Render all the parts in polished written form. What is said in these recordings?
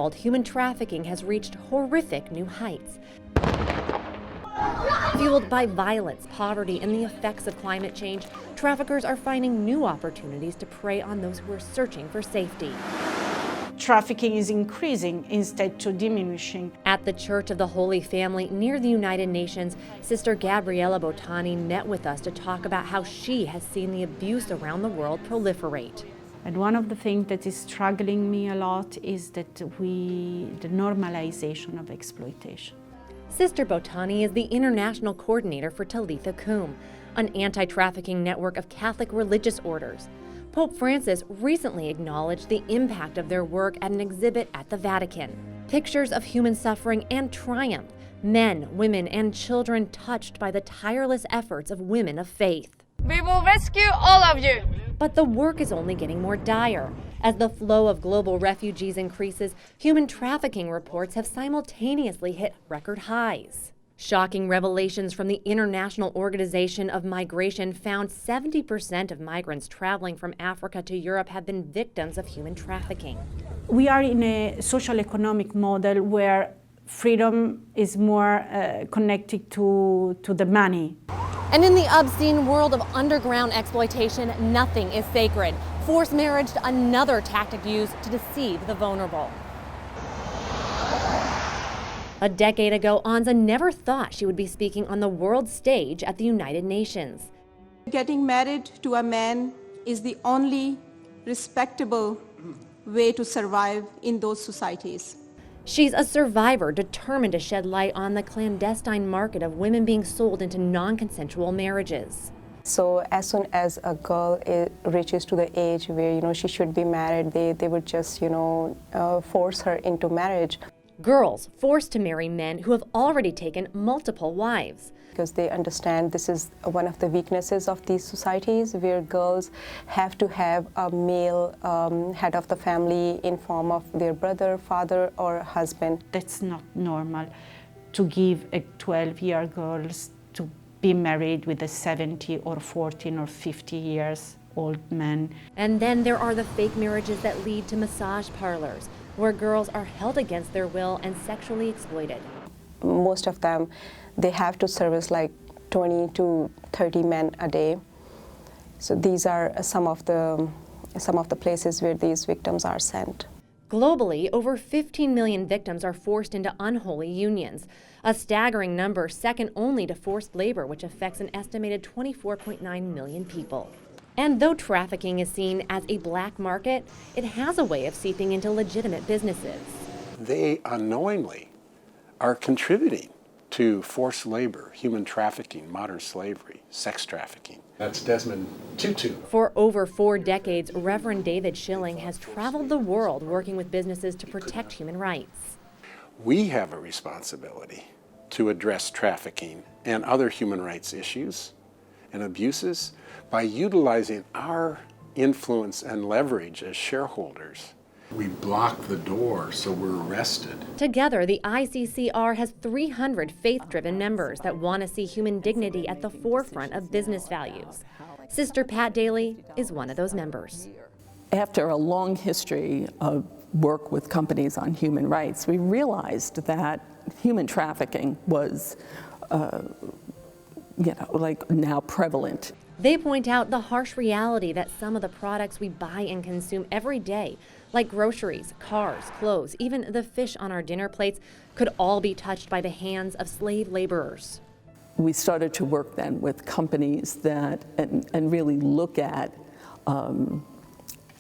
world, human trafficking has reached horrific new heights. Fueled by violence, poverty, and the effects of climate change, traffickers are finding new opportunities to prey on those who are searching for safety. Trafficking is increasing instead of diminishing. At the Church of the Holy Family near the United Nations, Sister Gabriella Bottani met with us to talk about how she has seen the abuse around the world proliferate. And one of the things that is struggling me a lot is that the normalization of exploitation. Sister Bottani is the international coordinator for Talitha Kum, an anti-trafficking network of Catholic religious orders. Pope Francis recently acknowledged the impact of their work at an exhibit at the Vatican. Pictures of human suffering and triumph, men, women, and children touched by the tireless efforts of women of faith. We will rescue all of you. But the work is only getting more dire. As the flow of global refugees increases, human trafficking reports have simultaneously hit record highs. Shocking revelations from the International Organization of Migration found 70% of migrants traveling from Africa to Europe have been victims of human trafficking. We are in a social economic model where freedom is more connected to the money. And in the obscene world of underground exploitation, nothing is sacred. Forced marriage, another tactic used to deceive the vulnerable. A decade ago, Anza never thought she would be speaking on the world stage at the United Nations. Getting married to a man is the only respectable way to survive in those societies. She's a survivor determined to shed light on the clandestine market of women being sold into non-consensual marriages. So as soon as a girl reaches to the age where she should be married, they would just force her into marriage. Girls forced to marry men who have already taken multiple wives. Because they understand this is one of the weaknesses of these societies, where girls have to have a male head of the family in form of their brother, father, or husband. That's not normal to give a 12-year girl to be married with a 70 or 14 or 50 years old man. And then there are the fake marriages that lead to massage parlors, where girls are held against their will and sexually exploited. Most of them, they have to service like 20 to 30 men a day. So these are some of the places where these victims are sent. Globally, over 15 million victims are forced into unholy unions, a staggering number second only to forced labor, which affects an estimated 24.9 million people. And though trafficking is seen as a black market, it has a way of seeping into legitimate businesses. They unknowingly are contributing to forced labor, human trafficking, modern slavery, sex trafficking. That's Desmond Tutu. For over 4 decades, Reverend David Schilling has traveled the world working with businesses to protect human rights. We have a responsibility to address trafficking and other human rights issues and abuses by utilizing our influence and leverage as shareholders. We block the door, so we're arrested. Together, the ICCR has 300 faith-driven members that want to see human dignity at the forefront of business values. Sister Pat Daly is one of those members. After a long history of work with companies on human rights, we realized that human trafficking was now prevalent. They point out the harsh reality that some of the products we buy and consume every day, like groceries, cars, clothes, even the fish on our dinner plates, could all be touched by the hands of slave laborers. We started to work then with companies that, and really look at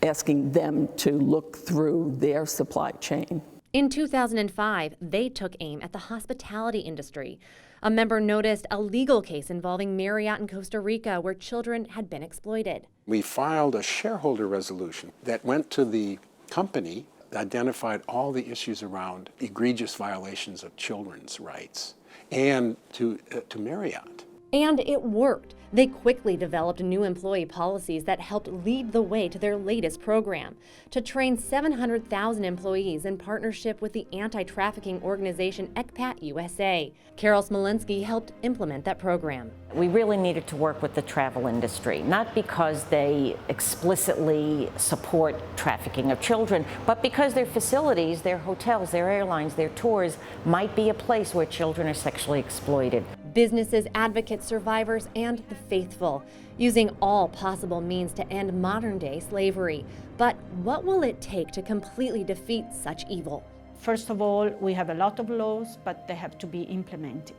asking them to look through their supply chain. In 2005, they took aim at the hospitality industry. A member noticed a legal case involving Marriott in Costa Rica where children had been exploited. We filed a shareholder resolution that went to the company, identified all the issues around egregious violations of children's rights, and to Marriott. And it worked. They quickly developed new employee policies that helped lead the way to their latest program, to train 700,000 employees in partnership with the anti-trafficking organization ECPAT-USA. Carol Smolinski helped implement that program. We really needed to work with the travel industry, not because they explicitly support trafficking of children, but because their facilities, their hotels, their airlines, their tours might be a place where children are sexually exploited. Businesses, advocates, survivors, and the faithful, using all possible means to end modern-day slavery. But what will it take to completely defeat such evil? First of all, we have a lot of laws, but they have to be implemented.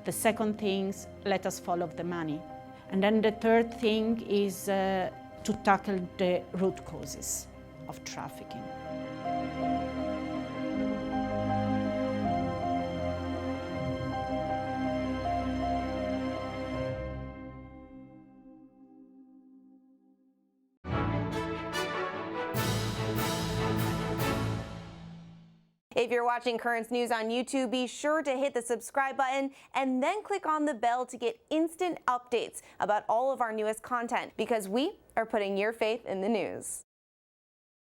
The second thing is, let us follow the money. And then the third thing is to tackle the root causes of trafficking. If you're watching Currents News on YouTube, be sure to hit the subscribe button and then click on the bell to get instant updates about all of our newest content, because we are putting your faith in the news.